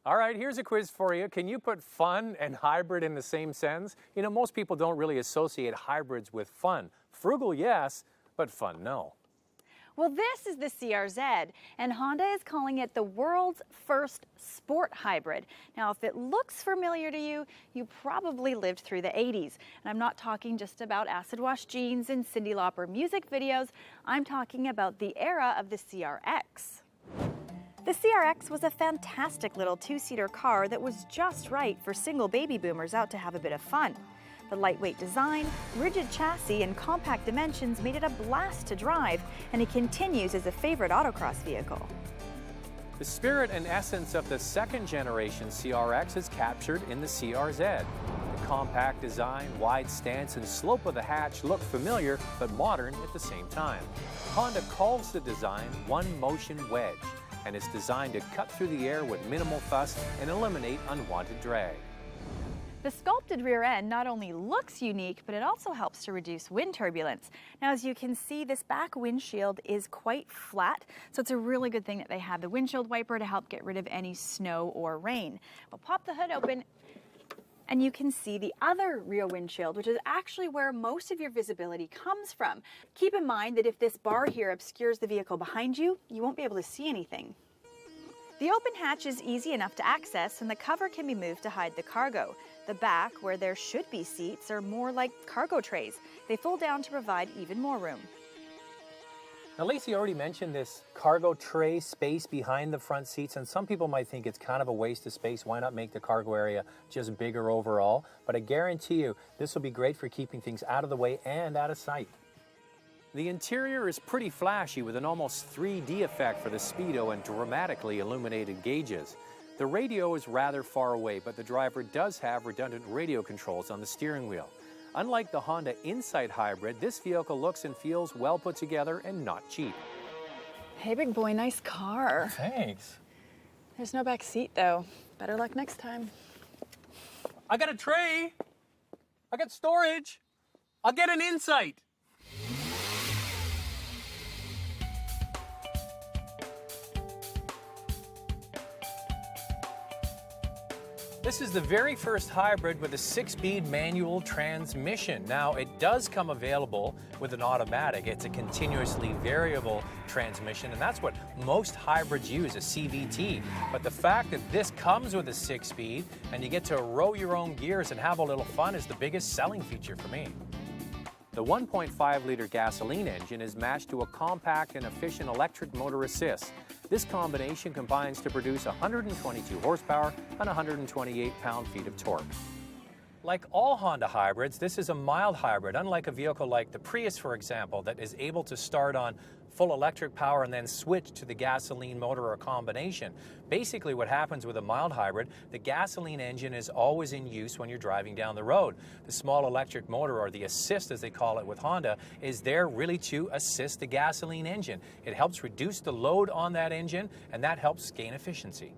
All right, here's a quiz for you. Can you put fun and hybrid in the same sentence? You know, most people don't really associate hybrids with fun. Frugal, yes, but fun, no. Well, this is the CRZ, and Honda is calling it the world's first sport hybrid. Now, if it looks familiar to you, you probably lived through the 80s. And I'm not talking just about acid wash jeans and Cyndi Lauper music videos. I'm talking about the era of the CRX. The CRX was a fantastic little two-seater car that was just right for single baby boomers out to have a bit of fun. The lightweight design, rigid chassis, and compact dimensions made it a blast to drive, and it continues as a favorite autocross vehicle. The spirit and essence of the second-generation CRX is captured in the CRZ. The compact design, wide stance, and slope of the hatch look familiar but modern at the same time. Honda calls the design One Motion Wedge, and it's designed to cut through the air with minimal fuss and eliminate unwanted drag. The sculpted rear end not only looks unique, but it also helps to reduce wind turbulence. Now, as you can see, this back windshield is quite flat, so it's a really good thing that they have the windshield wiper to help get rid of any snow or rain. We'll pop the hood open, and you can see the other rear windshield, which is actually where most of your visibility comes from. Keep in mind that if this bar here obscures the vehicle behind you, you won't be able to see anything. The open hatch is easy enough to access, and the cover can be moved to hide the cargo. The back, where there should be seats, are more like cargo trays. They fold down to provide even more room. Now, Lacey already mentioned this cargo tray space behind the front seats, and some people might think it's kind of a waste of space. Why not make the cargo area just bigger overall? But I guarantee you, this will be great for keeping things out of the way and out of sight. The interior is pretty flashy with an almost 3D effect for the Speedo and dramatically illuminated gauges. The radio is rather far away, but the driver does have redundant radio controls on the steering wheel. Unlike the Honda Insight Hybrid, this vehicle looks and feels well put together and not cheap. Hey, big boy, nice car. Thanks. There's no back seat, though. Better luck next time. I got a tray. I got storage. I'll get an Insight. This is the very first hybrid with a 6-speed manual transmission. Now, it does come available with an automatic. It's a continuously variable transmission, and that's what most hybrids use, a CVT. But the fact that this comes with a 6-speed and you get to row your own gears and have a little fun is the biggest selling feature for me. The 1.5-liter gasoline engine is matched to a compact and efficient electric motor assist. This combination combines to produce 122 horsepower and 128 pound-feet of torque. Like all Honda hybrids, this is a mild hybrid, unlike a vehicle like the Prius, for example, that is able to start on full electric power and then switch to the gasoline motor or combination. Basically, what happens with a mild hybrid, the gasoline engine is always in use when you're driving down the road. The small electric motor, or the assist as they call it with Honda, is there really to assist the gasoline engine. It helps reduce the load on that engine, and that helps gain efficiency.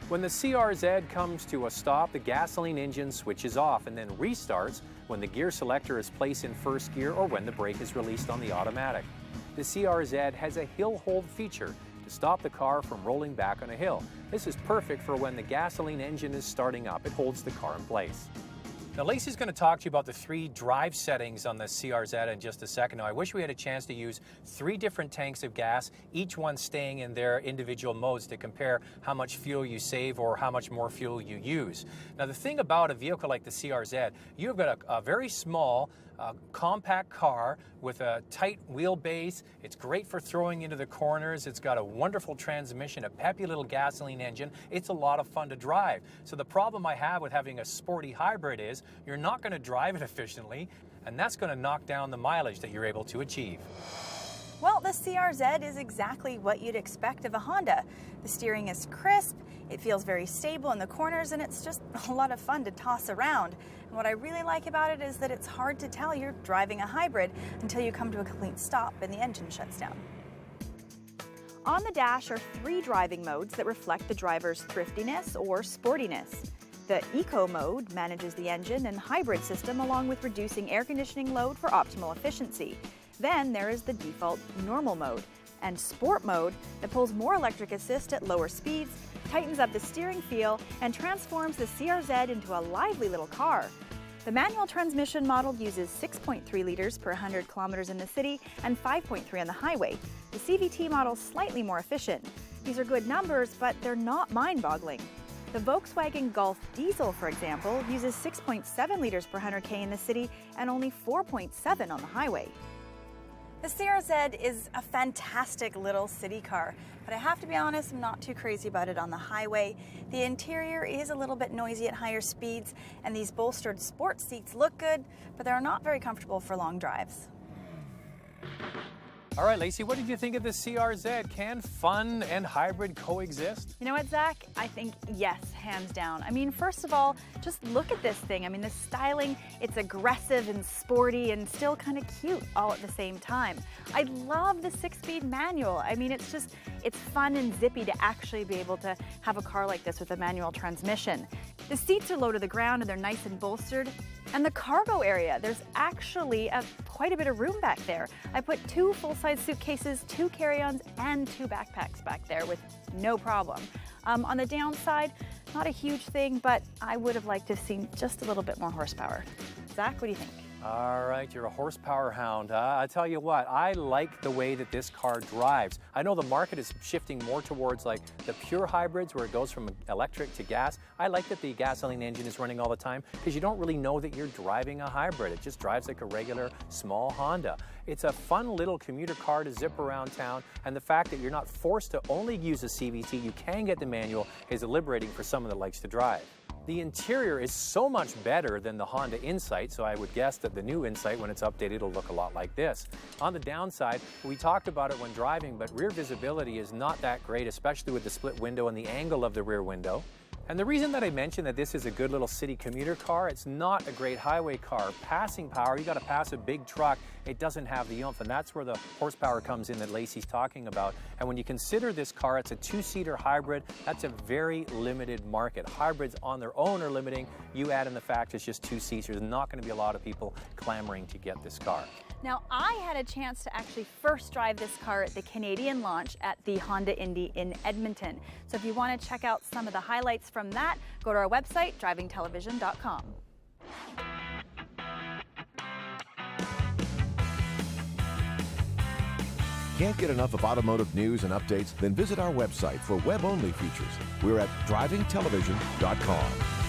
When the CRZ comes to a stop, the gasoline engine switches off and then restarts when the gear selector is placed in first gear or when the brake is released on the automatic. The CRZ has a hill hold feature to stop the car from rolling back on a hill. This is perfect for when the gasoline engine is starting up. It holds the car in place. Now, Lacey's going to talk to you about the 3 drive settings on the CRZ in just a second. Now, I wish we had a chance to use 3 different tanks of gas, each one staying in their individual modes to compare how much fuel you save or how much more fuel you use. Now, the thing about a vehicle like the CRZ, you've got a very small, compact car with a tight wheelbase. It's great for throwing into the corners. It's got a wonderful transmission, a peppy little gasoline engine. It's a lot of fun to drive. So the problem I have with having a sporty hybrid is you're not going to drive it efficiently, and that's going to knock down the mileage that you're able to achieve. Well, the CRZ is exactly what you'd expect of a Honda. The steering is crisp, it feels very stable in the corners, and it's just a lot of fun to toss around. And what I really like about it is that it's hard to tell you're driving a hybrid until you come to a complete stop and the engine shuts down. On the dash are 3 driving modes that reflect the driver's thriftiness or sportiness. The Eco mode manages the engine and hybrid system along with reducing air conditioning load for optimal efficiency. Then there is the default normal mode and sport mode that pulls more electric assist at lower speeds tightens up the steering feel, and transforms the CRZ into a lively little car. The manual transmission model uses 6.3 liters per 100 kilometers in the city and 5.3 on the highway. The CVT model is slightly more efficient. These are good numbers, but they're not mind-boggling. The Volkswagen Golf diesel, for example, uses 6.7 liters per 100K in the city and only 4.7 on the highway. The CRZ is a fantastic little city car, but I have to be honest, I'm not too crazy about it on the highway. The interior is a little bit noisy at higher speeds, and these bolstered sports seats look good, but they're not very comfortable for long drives. All right, Lacey, what did you think of the CRZ? Can fun and hybrid coexist? You know what, Zach? I think yes, hands down. I mean, first of all, just look at this thing. I mean, the styling, it's aggressive and sporty and still kind of cute all at the same time. I love the 6-speed manual. I mean, it's fun and zippy to actually be able to have a car like this with a manual transmission. The seats are low to the ground and they're nice and bolstered. And the cargo area, there's actually quite a bit of room back there. I put 2 full-size suitcases, 2 carry-ons, and 2 backpacks back there with no problem. On the downside, not a huge thing, but I would have liked to have seen just a little bit more horsepower. Zach, what do you think? All right, you're a horsepower hound. I tell you what, I like the way that this car drives. I know the market is shifting more towards like the pure hybrids where it goes from electric to gas. I like that the gasoline engine is running all the time because you don't really know that you're driving a hybrid. It just drives like a regular small Honda. It's a fun little commuter car to zip around town, and the fact that you're not forced to only use a CVT, you can get the manual, is liberating for someone that likes to drive. The interior is so much better than the Honda Insight, so I would guess that the new Insight, when it's updated, will look a lot like this. On the downside, we talked about it when driving, but rear visibility is not that great, especially with the split window and the angle of the rear window. And the reason that I mentioned that this is a good little city commuter car, it's not a great highway car. Passing power, you got to pass a big truck, it doesn't have the oomph, and that's where the horsepower comes in that Lacey's talking about. And when you consider this car, it's a 2-seater hybrid, that's a very limited market. Hybrids on their own are limiting. You add in the fact it's just 2 seats, there's not going to be a lot of people clamoring to get this car. Now, I had a chance to actually first drive this car at the Canadian launch at the Honda Indy in Edmonton. So if you want to check out some of the highlights from that, go to our website, drivingtelevision.com. Can't get enough of automotive news and updates? Then visit our website for web-only features. We're at drivingtelevision.com.